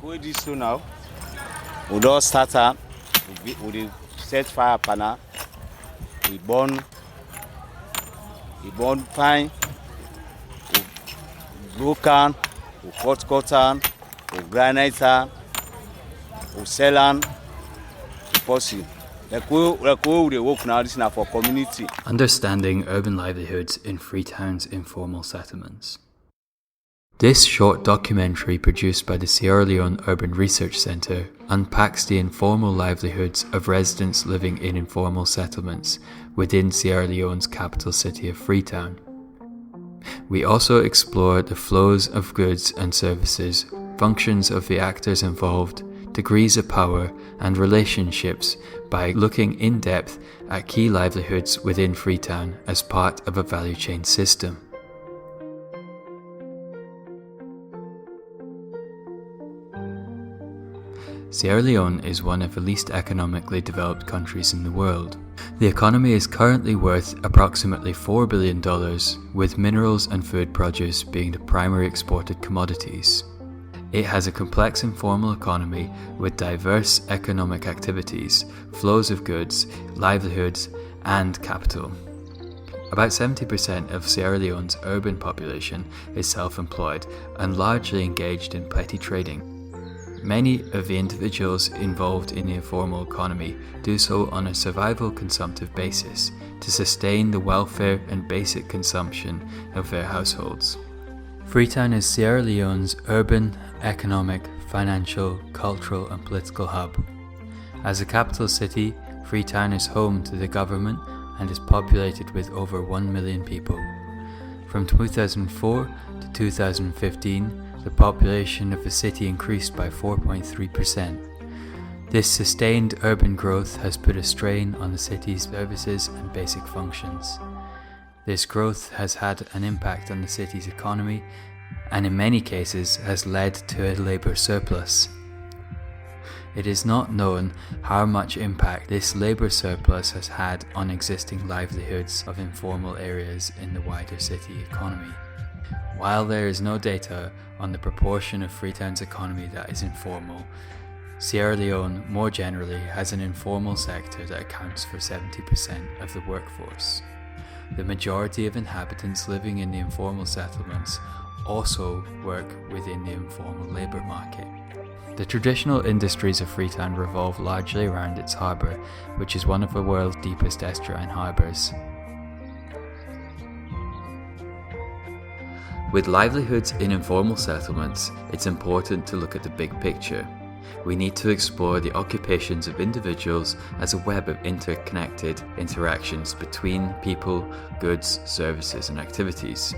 we do so now. We don't start up. We set fire panel. We burn pine. We blow can. We cut cotton. We granite. We sell and we pursue. Like we work now. This is now for community. Understanding urban livelihoods in Freetown's informal settlements. This short documentary produced by the Sierra Leone Urban Research Centre unpacks the informal livelihoods of residents living in informal settlements within Sierra Leone's capital city of Freetown. We also explore the flows of goods and services, functions of the actors involved, degrees of power and relationships by looking in depth at key livelihoods within Freetown as part of a value chain system. Sierra Leone is one of the least economically developed countries in the world. The economy is currently worth approximately $4 billion, with minerals and food produce being the primary exported commodities. It has a complex informal economy with diverse economic activities, flows of goods, livelihoods, and capital. About 70% of Sierra Leone's urban population is self-employed and largely engaged in petty trading. Many of the individuals involved in the informal economy do so on a survival consumptive basis to sustain the welfare and basic consumption of their households. Freetown is Sierra Leone's urban, economic, financial, cultural and political hub. As a capital city, Freetown is home to the government and is populated with over 1 million people. From 2004 to 2015, the population of the city increased by 4.3%. This sustained urban growth has put a strain on the city's services and basic functions. This growth has had an impact on the city's economy and in many cases has led to a labour surplus. It is not known how much impact this labour surplus has had on existing livelihoods of informal areas in the wider city economy. While there is no data on the proportion of Freetown's economy that is informal, Sierra Leone more generally has an informal sector that accounts for 70% of the workforce. The majority of inhabitants living in the informal settlements also work within the informal labour market. The traditional industries of Freetown revolve largely around its harbour, which is one of the world's deepest estuarine harbours. With livelihoods in informal settlements, it's important to look at the big picture. We need to explore the occupations of individuals as a web of interconnected interactions between people, goods, services and activities.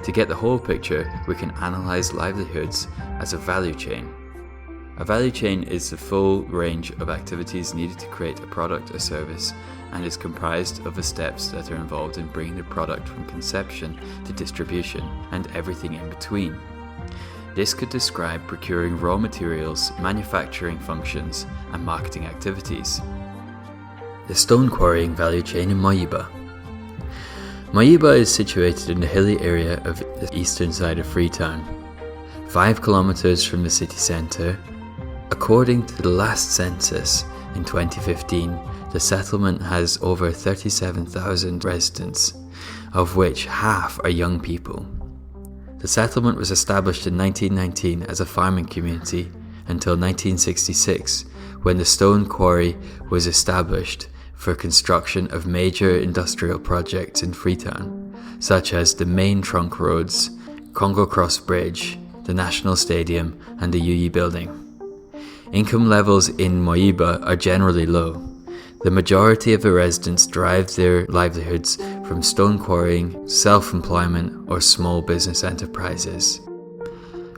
To get the whole picture, we can analyse livelihoods as a value chain. A value chain is the full range of activities needed to create a product or service and is comprised of the steps that are involved in bringing the product from conception to distribution and everything in between. This could describe procuring raw materials, manufacturing functions, and marketing activities. The stone quarrying value chain in Moiba. Moiba is situated in the hilly area of the eastern side of Freetown, 5 kilometers from the city centre. According to the last census in 2015, the settlement has over 37,000 residents, of which half are young people. The settlement was established in 1919 as a farming community until 1966, when the stone quarry was established for construction of major industrial projects in Freetown, such as the main trunk roads, Congo Cross Bridge, the National Stadium and the UE building. Income levels in Moiba are generally low. The majority of the residents derive their livelihoods from stone quarrying, self-employment or small business enterprises.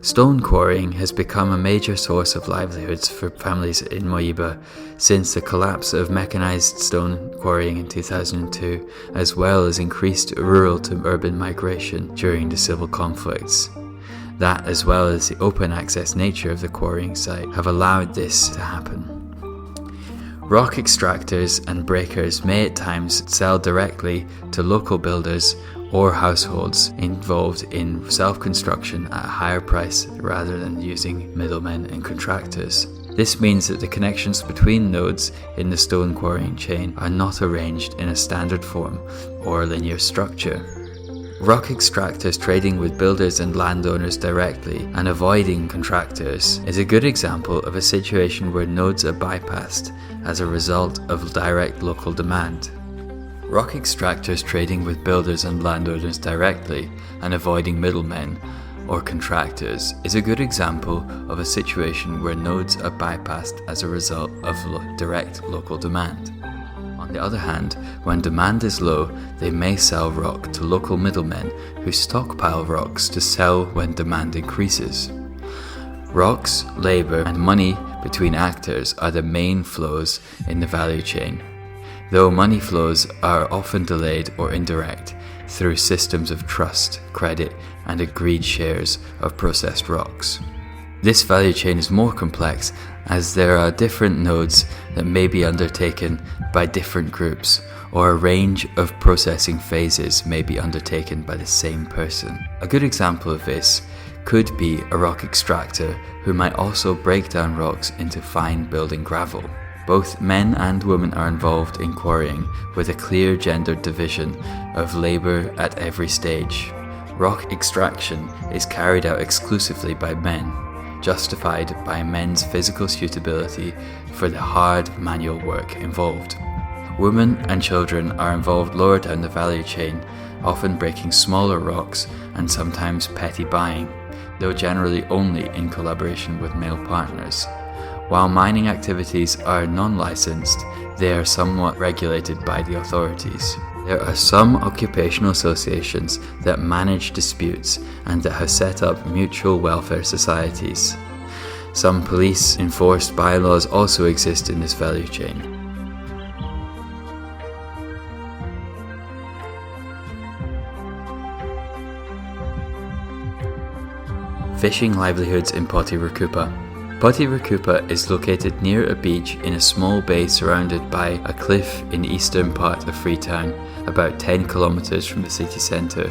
Stone quarrying has become a major source of livelihoods for families in Moiba since the collapse of mechanised stone quarrying in 2002, as well as increased rural to urban migration during the civil conflicts. That, as well as the open access nature of the quarrying site, have allowed this to happen. Rock extractors and breakers may at times sell directly to local builders or households involved in self-construction at a higher price rather than using middlemen and contractors. This means that the connections between nodes in the stone quarrying chain are not arranged in a standard form or linear structure. Rock extractors trading with builders and landowners directly and avoiding contractors is a good example of a situation where nodes are bypassed as a result of direct local demand. Rock extractors trading with builders and landowners directly and avoiding middlemen or contractors is a good example of a situation where nodes are bypassed as a result of direct local demand. On the other hand, when demand is low, they may sell rock to local middlemen who stockpile rocks to sell when demand increases. Rocks, labour and money between actors are the main flows in the value chain, though money flows are often delayed or indirect through systems of trust, credit and agreed shares of processed rocks. This value chain is more complex as there are different nodes that may be undertaken by different groups, or a range of processing phases may be undertaken by the same person. A good example of this could be a rock extractor who might also break down rocks into fine building gravel. Both men and women are involved in quarrying with a clear gendered division of labour at every stage. Rock extraction is carried out exclusively by men, justified by men's physical suitability for the hard manual work involved. Women and children are involved lower down the value chain, often breaking smaller rocks and sometimes petty buying, though generally only in collaboration with male partners. While mining activities are non-licensed, they are somewhat regulated by the authorities. There are some occupational associations that manage disputes and that have set up mutual welfare societies. Some police-enforced bylaws also exist in this value chain. Fishing livelihoods in Potirukupa. Potirukupa is located near a beach in a small bay surrounded by a cliff in the eastern part of Freetown, about 10 kilometers from the city centre.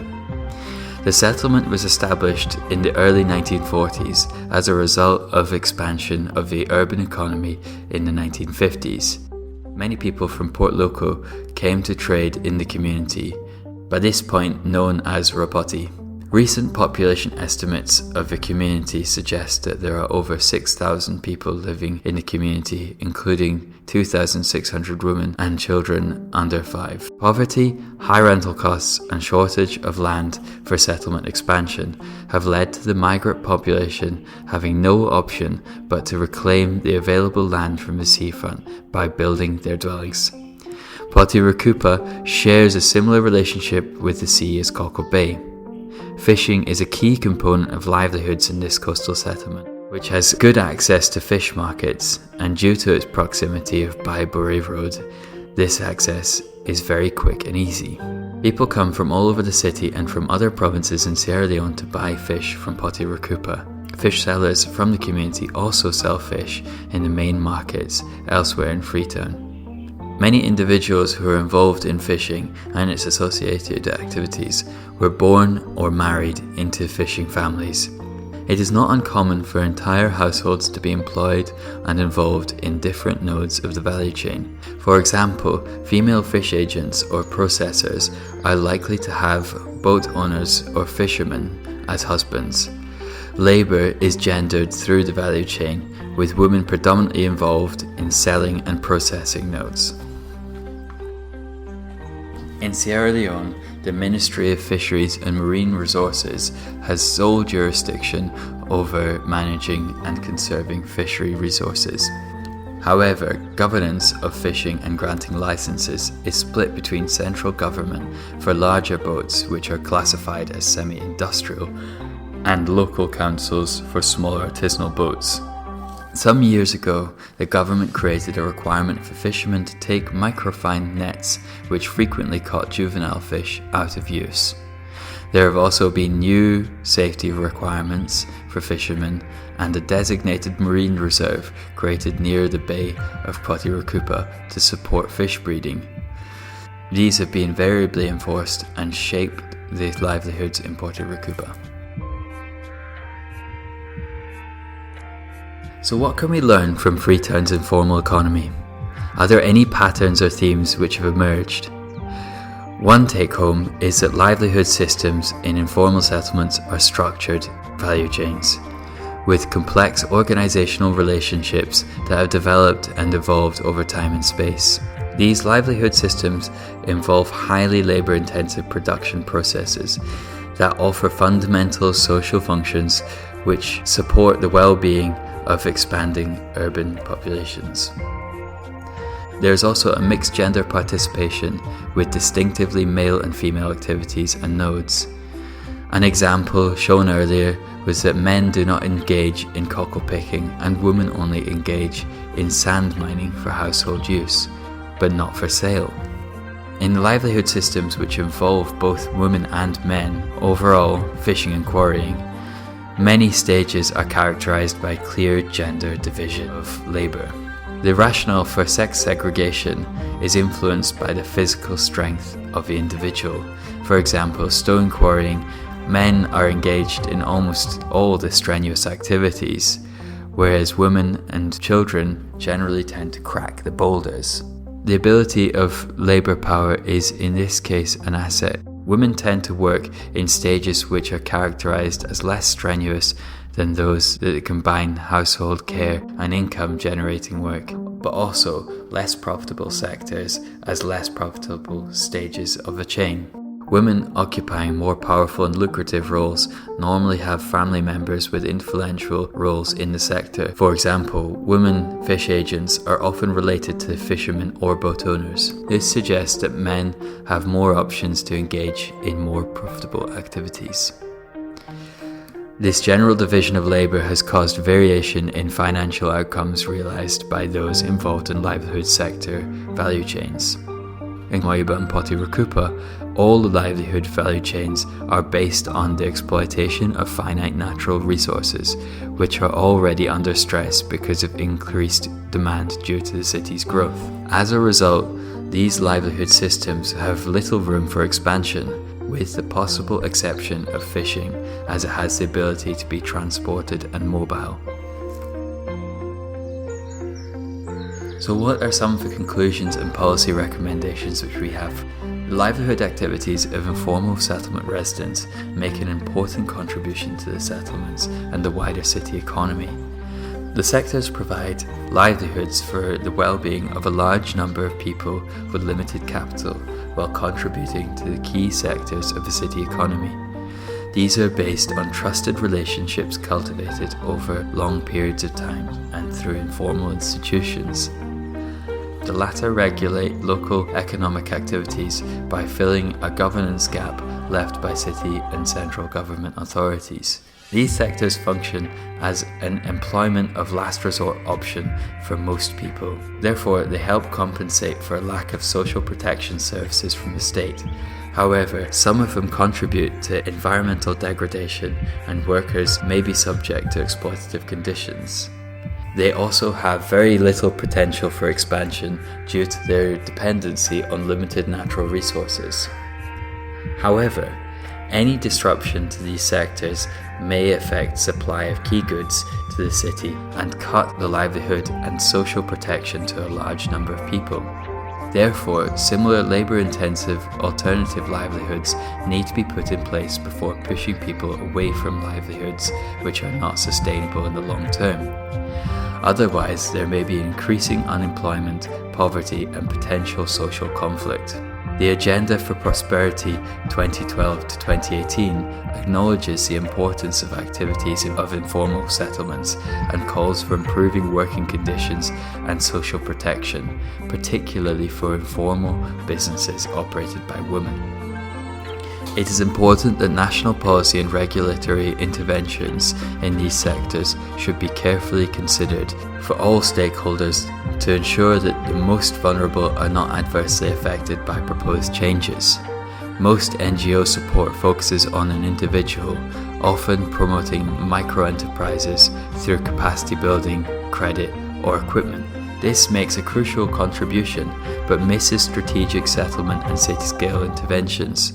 The settlement was established in the early 1940s as a result of expansion of the urban economy in the 1950s. Many people from Port Loko came to trade in the community, by this point known as Rapoti. Recent population estimates of the community suggest that there are over 6,000 people living in the community, including 2,600 women and children under 5. Poverty, high rental costs and shortage of land for settlement expansion have led to the migrant population having no option but to reclaim the available land from the seafront by building their dwellings. Potirukupa shares a similar relationship with the sea as Coco Bay. Fishing is a key component of livelihoods in this coastal settlement, which has good access to fish markets, and due to its proximity of Baiburi Road, this access is very quick and easy. People come from all over the city and from other provinces in Sierra Leone to buy fish from Potirukupa. Fish sellers from the community also sell fish in the main markets elsewhere in Freetown. Many individuals who are involved in fishing and its associated activities were born or married into fishing families. It is not uncommon for entire households to be employed and involved in different nodes of the value chain. For example, female fish agents or processors are likely to have boat owners or fishermen as husbands. Labour is gendered through the value chain, with women predominantly involved in selling and processing nodes. In Sierra Leone, the Ministry of Fisheries and Marine Resources has sole jurisdiction over managing and conserving fishery resources. However, governance of fishing and granting licenses is split between central government for larger boats, which are classified as semi-industrial, and local councils for smaller artisanal boats. Some years ago, the government created a requirement for fishermen to take microfine nets, which frequently caught juvenile fish, out of use. There have also been new safety requirements for fishermen and a designated marine reserve created near the Bay of Potirukupa to support fish breeding. These have been variably enforced and shaped the livelihoods in Potirukupa. So what can we learn from Freetown's informal economy? Are there any patterns or themes which have emerged? One take-home is that livelihood systems in informal settlements are structured value chains, with complex organisational relationships that have developed and evolved over time and space. These livelihood systems involve highly labour-intensive production processes that offer fundamental social functions which support the well-being of expanding urban populations. There is also a mixed gender participation with distinctively male and female activities and nodes. An example shown earlier was that men do not engage in cockle picking and women only engage in sand mining for household use, but not for sale. In livelihood systems which involve both women and men, overall, fishing and quarrying, many stages are characterized by clear gender division of labor. The rationale for sex segregation is influenced by the physical strength of the individual. For example, stone quarrying, men are engaged in almost all the strenuous activities, whereas women and children generally tend to crack the boulders. The ability of labor power is in this case an asset. Women tend to work in stages which are characterized as less strenuous than those that combine household care and income generating work, but also less profitable sectors as less profitable stages of a chain. Women occupying more powerful and lucrative roles normally have family members with influential roles in the sector. For example, women fish agents are often related to fishermen or boat owners. This suggests that men have more options to engage in more profitable activities. This general division of labour has caused variation in financial outcomes realised by those involved in livelihood sector value chains. In Moiba and Potirukupa, all the livelihood value chains are based on the exploitation of finite natural resources, which are already under stress because of increased demand due to the city's growth. As a result, these livelihood systems have little room for expansion, with the possible exception of fishing, as it has the ability to be transported and mobile. So what are some of the conclusions and policy recommendations which we have? The livelihood activities of informal settlement residents make an important contribution to the settlements and the wider city economy. The sectors provide livelihoods for the well-being of a large number of people with limited capital, while contributing to the key sectors of the city economy. These are based on trusted relationships cultivated over long periods of time and through informal institutions. The latter regulate local economic activities by filling a governance gap left by city and central government authorities. These sectors function as an employment of last resort option for most people. Therefore, they help compensate for a lack of social protection services from the state. However, some of them contribute to environmental degradation, and workers may be subject to exploitative conditions. They also have very little potential for expansion due to their dependency on limited natural resources. However, any disruption to these sectors may affect supply of key goods to the city and cut the livelihood and social protection to a large number of people. Therefore, similar labour-intensive alternative livelihoods need to be put in place before pushing people away from livelihoods which are not sustainable in the long term. Otherwise, there may be increasing unemployment, poverty, and potential social conflict. The Agenda for Prosperity 2012 to 2018 acknowledges the importance of activities of informal settlements and calls for improving working conditions and social protection, particularly for informal businesses operated by women. It is important that national policy and regulatory interventions in these sectors should be carefully considered for all stakeholders to ensure that the most vulnerable are not adversely affected by proposed changes. Most NGO support focuses on an individual, often promoting micro-enterprises through capacity building, credit, or equipment. This makes a crucial contribution, but misses strategic settlement and city-scale interventions.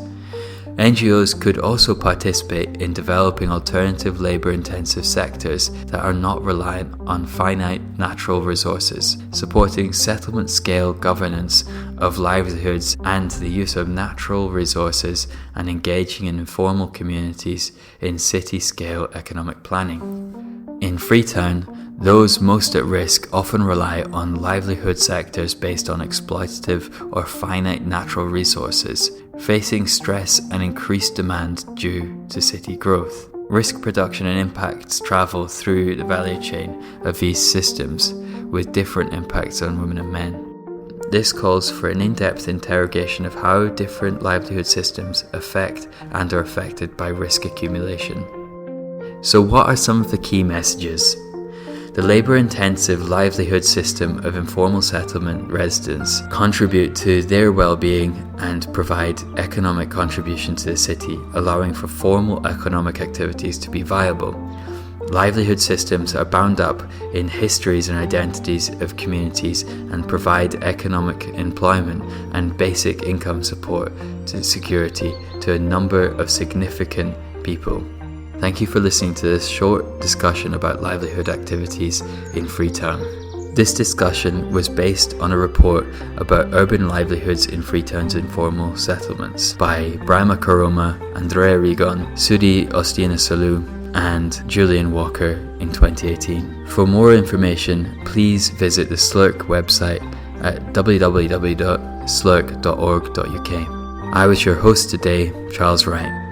NGOs could also participate in developing alternative labour-intensive sectors that are not reliant on finite natural resources, supporting settlement-scale governance of livelihoods and the use of natural resources, and engaging in informal communities in city-scale economic planning. In Freetown, those most at risk often rely on livelihood sectors based on exploitative or finite natural resources, facing stress and increased demand due to city growth. Risk production and impacts travel through the value chain of these systems, with different impacts on women and men. This calls for an in-depth interrogation of how different livelihood systems affect and are affected by risk accumulation. So what are some of the key messages? The labour-intensive livelihood system of informal settlement residents contribute to their well-being and provide economic contribution to the city, allowing for formal economic activities to be viable. Livelihood systems are bound up in histories and identities of communities and provide economic employment and basic income support to security to a number of significant people. Thank you for listening to this short discussion about livelihood activities in Freetown. This discussion was based on a report about urban livelihoods in Freetown's informal settlements by Braima, Koroma, Andrea Rigon, Sudie Austina Sellu, and Julian Walker in 2018. For more information, please visit the SLURC website at www.slurc.org.uk. I was your host today, Charles Wright.